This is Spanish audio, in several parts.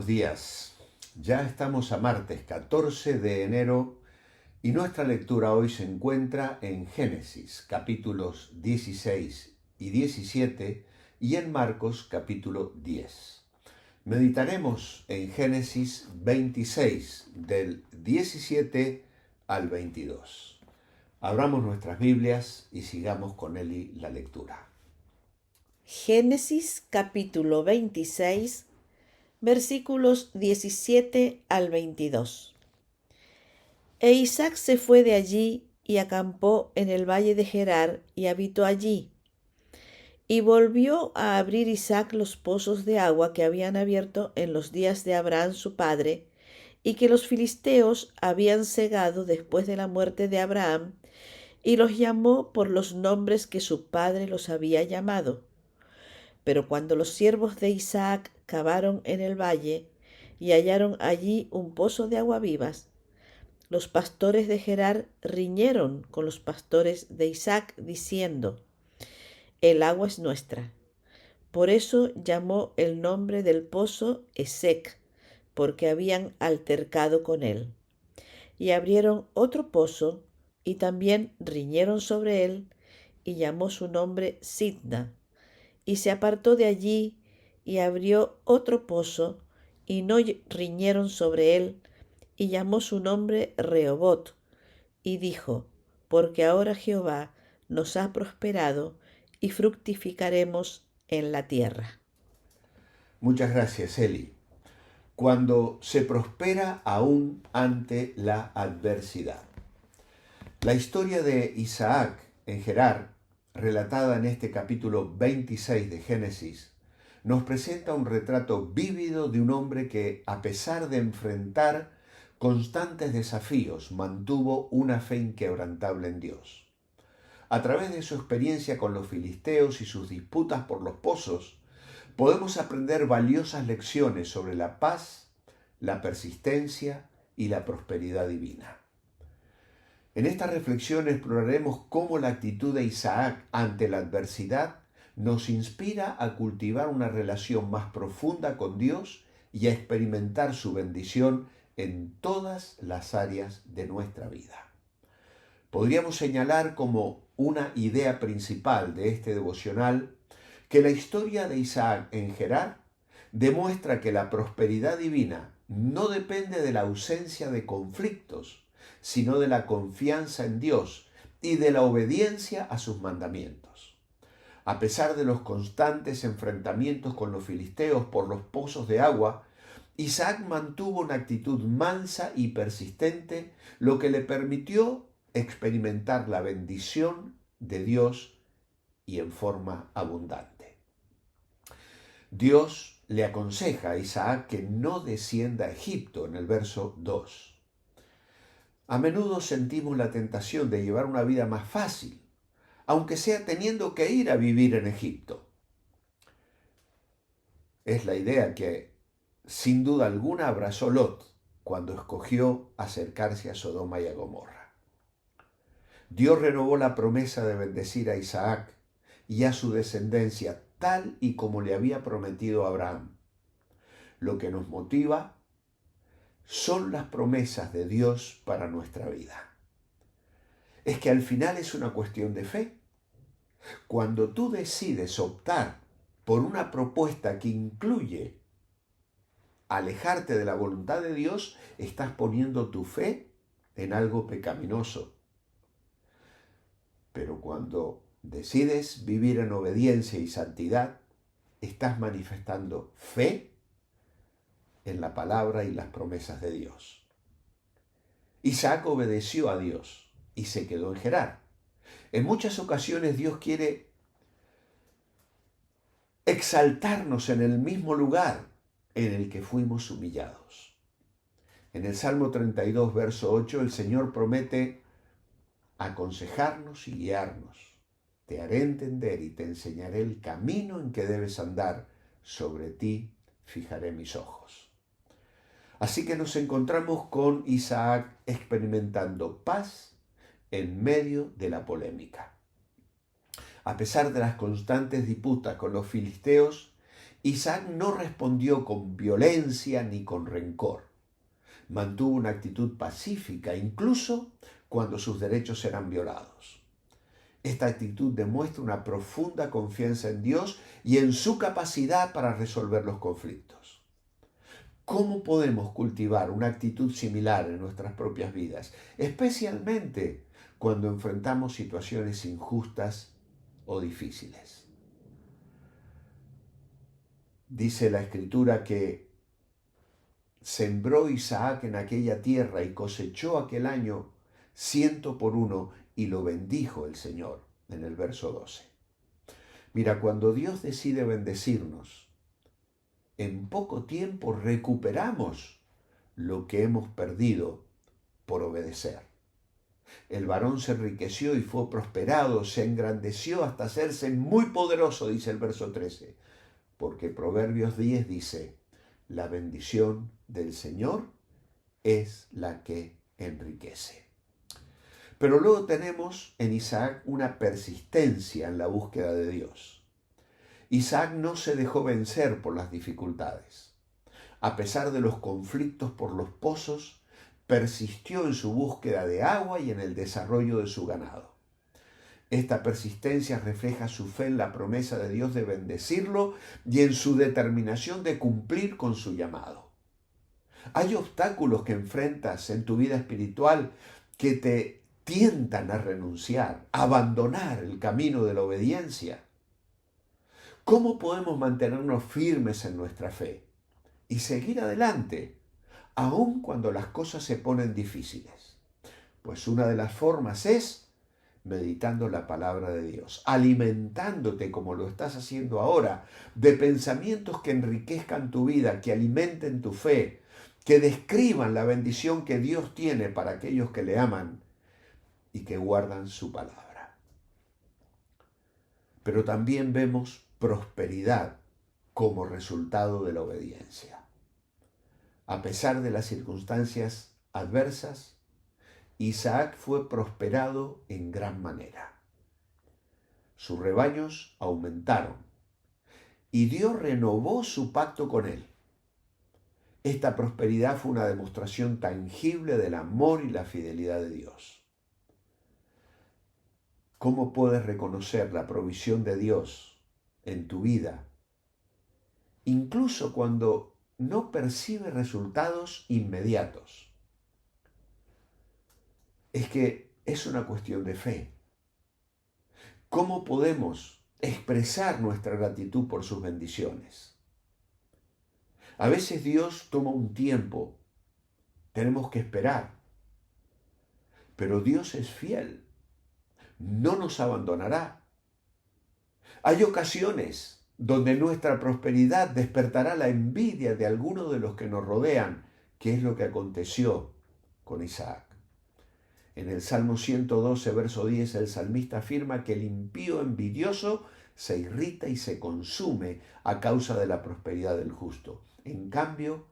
buenos días. Ya estamos a martes 14 de enero y nuestra lectura hoy se encuentra en Génesis capítulos 16 y 17 y en Marcos capítulo 10. Meditaremos en Génesis 26 del 17 al 22. Abramos nuestras Biblias y sigamos con Eli la lectura. Génesis capítulo 26, versículos 17 al 22. E Isaac se fue de allí y acampó en el valle de Gerar y habitó allí. Y volvió a abrir Isaac los pozos de agua que habían abierto en los días de Abraham su padre, y que los filisteos habían cegado después de la muerte de Abraham, y los llamó por los nombres que su padre los había llamado. Pero cuando los siervos de Isaac cavaron en el valle y hallaron allí un pozo de agua vivas, los pastores de Gerar riñeron con los pastores de Isaac, diciendo: el agua es nuestra. Por eso llamó el nombre del pozo Esek, porque habían altercado con él. Y abrieron otro pozo, y también riñeron sobre él, y llamó su nombre Sidna. Y se apartó de allí y abrió otro pozo, y no riñeron sobre él, y llamó su nombre Rehobot, y dijo: porque ahora Jehová nos ha prosperado, y fructificaremos en la tierra. Muchas gracias, Eli. Cuando se prospera aún ante la adversidad. La historia de Isaac en Gerar, relatada en este capítulo 26 de Génesis, nos presenta un retrato vívido de un hombre que, a pesar de enfrentar constantes desafíos, mantuvo una fe inquebrantable en Dios. A través de su experiencia con los filisteos y sus disputas por los pozos, podemos aprender valiosas lecciones sobre la paz, la persistencia y la prosperidad divina. En esta reflexión exploraremos cómo la actitud de Isaac ante la adversidad nos inspira a cultivar una relación más profunda con Dios y a experimentar su bendición en todas las áreas de nuestra vida. Podríamos señalar como una idea principal de este devocional que la historia de Isaac en Gerar demuestra que la prosperidad divina no depende de la ausencia de conflictos, sino de la confianza en Dios y de la obediencia a sus mandamientos. A pesar de los constantes enfrentamientos con los filisteos por los pozos de agua, Isaac mantuvo una actitud mansa y persistente, lo que le permitió experimentar la bendición de Dios y en forma abundante. Dios le aconseja a Isaac que no descienda a Egipto en el verso 2. A menudo sentimos la tentación de llevar una vida más fácil, aunque sea teniendo que ir a vivir en Egipto. Es la idea que, sin duda alguna, abrazó Lot cuando escogió acercarse a Sodoma y a Gomorra. Dios renovó la promesa de bendecir a Isaac y a su descendencia tal y como le había prometido a Abraham. Lo que nos motiva son las promesas de Dios para nuestra vida. Es que al final es una cuestión de fe. Cuando tú decides optar por una propuesta que incluye alejarte de la voluntad de Dios, estás poniendo tu fe en algo pecaminoso. Pero cuando decides vivir en obediencia y santidad, estás manifestando fe en la palabra y las promesas de Dios. Isaac obedeció a Dios y se quedó en Gerar. En muchas ocasiones Dios quiere exaltarnos en el mismo lugar en el que fuimos humillados. En el Salmo 32, verso 8, el Señor promete aconsejarnos y guiarnos. Te haré entender y te enseñaré el camino en que debes andar. Sobre ti fijaré mis ojos. Así que nos encontramos con Isaac experimentando paz en medio de la polémica. A pesar de las constantes disputas con los filisteos, Isaac no respondió con violencia ni con rencor. Mantuvo una actitud pacífica, incluso cuando sus derechos eran violados. Esta actitud demuestra una profunda confianza en Dios y en su capacidad para resolver los conflictos. ¿Cómo podemos cultivar una actitud similar en nuestras propias vidas, especialmente cuando enfrentamos situaciones injustas o difíciles? Dice la Escritura que sembró Isaac en aquella tierra y cosechó aquel año 100 por 1 y lo bendijo el Señor, en el verso 12. Mira, cuando Dios decide bendecirnos, en poco tiempo recuperamos lo que hemos perdido por obedecer. El varón se enriqueció y fue prosperado, se engrandeció hasta hacerse muy poderoso, dice el verso 13, porque Proverbios 10 dice, la bendición del Señor es la que enriquece. Pero luego tenemos en Isaac una persistencia en la búsqueda de Dios. Isaac no se dejó vencer por las dificultades. A pesar de los conflictos por los pozos, persistió en su búsqueda de agua y en el desarrollo de su ganado. Esta persistencia refleja su fe en la promesa de Dios de bendecirlo y en su determinación de cumplir con su llamado. Hay obstáculos que enfrentas en tu vida espiritual que te tientan a renunciar, a abandonar el camino de la obediencia. ¿Cómo podemos mantenernos firmes en nuestra fe y seguir adelante, aun cuando las cosas se ponen difíciles? Pues una de las formas es meditando la palabra de Dios, alimentándote como lo estás haciendo ahora, de pensamientos que enriquezcan tu vida, que alimenten tu fe, que describan la bendición que Dios tiene para aquellos que le aman y que guardan su palabra. Pero también vemos prosperidad como resultado de la obediencia. A pesar de las circunstancias adversas, Isaac fue prosperado en gran manera. Sus rebaños aumentaron y Dios renovó su pacto con él. Esta prosperidad fue una demostración tangible del amor y la fidelidad de Dios. ¿Cómo puedes reconocer la provisión de Dios en tu vida, incluso cuando no percibes resultados inmediatos? Es que es una cuestión de fe. ¿Cómo podemos expresar nuestra gratitud por sus bendiciones? A veces Dios toma un tiempo, tenemos que esperar, pero Dios es fiel, no nos abandonará. Hay ocasiones donde nuestra prosperidad despertará la envidia de algunos de los que nos rodean, que es lo que aconteció con Isaac. En el Salmo 112, verso 10, el salmista afirma que el impío envidioso se irrita y se consume a causa de la prosperidad del justo. En cambio,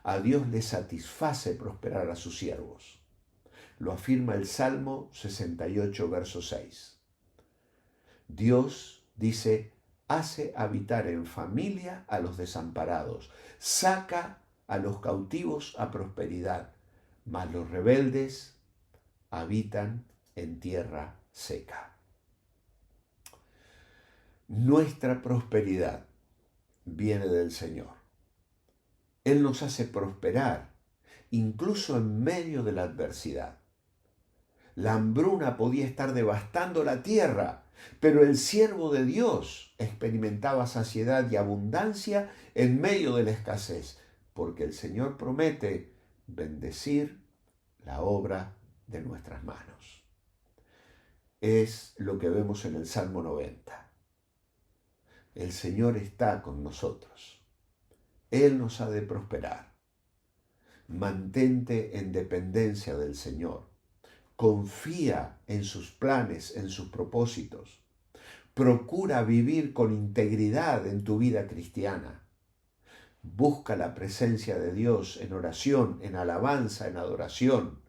a Dios le satisface prosperar a sus siervos. Lo afirma el Salmo 68, verso 6. Dios, dice, hace habitar en familia a los desamparados, saca a los cautivos a prosperidad, mas los rebeldes habitan en tierra seca. Nuestra prosperidad viene del Señor. Él nos hace prosperar, incluso en medio de la adversidad. La hambruna podía estar devastando la tierra, pero el siervo de Dios experimentaba saciedad y abundancia en medio de la escasez, porque el Señor promete bendecir la obra de nuestras manos. Es lo que vemos en el Salmo 90. El Señor está con nosotros. Él nos ha de prosperar. Mantente en dependencia del Señor. Confía en sus planes, en sus propósitos. Procura vivir con integridad en tu vida cristiana. Busca la presencia de Dios en oración, en alabanza, en adoración.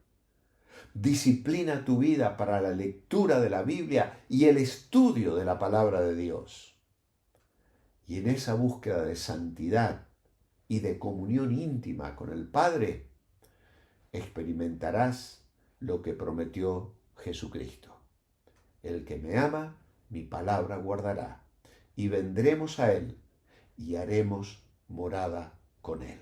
Disciplina tu vida para la lectura de la Biblia y el estudio de la palabra de Dios. Y en esa búsqueda de santidad y de comunión íntima con el Padre, experimentarás lo que prometió Jesucristo. El que me ama, mi palabra guardará, y vendremos a Él, y haremos morada con Él.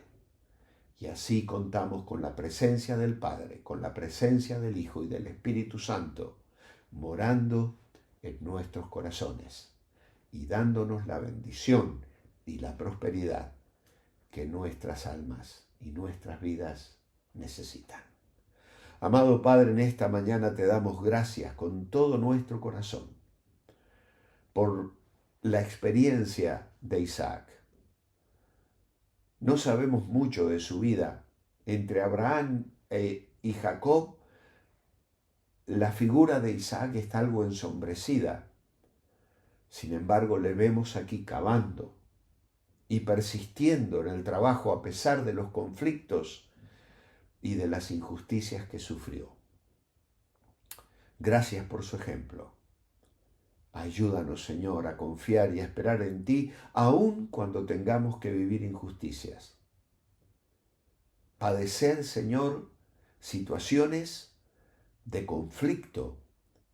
Y así contamos con la presencia del Padre, con la presencia del Hijo y del Espíritu Santo, morando en nuestros corazones y dándonos la bendición y la prosperidad que nuestras almas y nuestras vidas necesitan. Amado Padre, en esta mañana te damos gracias con todo nuestro corazón por la experiencia de Isaac. No sabemos mucho de su vida. Entre Abraham y Jacob, la figura de Isaac está algo ensombrecida. Sin embargo, le vemos aquí cavando y persistiendo en el trabajo a pesar de los conflictos y de las injusticias que sufrió. Gracias por su ejemplo. Ayúdanos, Señor, a confiar y a esperar en ti, aun cuando tengamos que vivir injusticias. Padecer, Señor, situaciones de conflicto,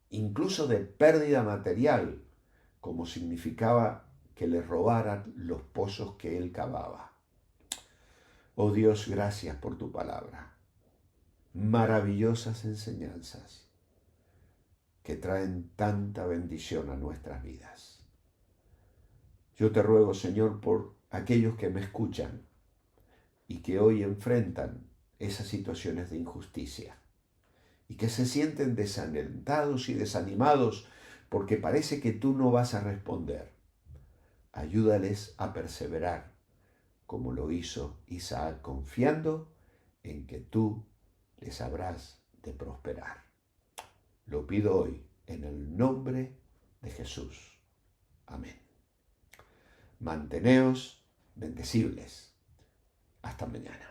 incluso de pérdida material, como significaba que le robaran los pozos que él cavaba. Oh Dios, gracias por tu palabra. Maravillosas enseñanzas que traen tanta bendición a nuestras vidas. Yo te ruego, Señor, por aquellos que me escuchan y que hoy enfrentan esas situaciones de injusticia y que se sienten desalentados y desanimados porque parece que tú no vas a responder. Ayúdales a perseverar, como lo hizo Isaac, confiando en que tú les habrás de prosperar. Lo pido hoy en el nombre de Jesús. Amén. Manteneos bendecibles. Hasta mañana.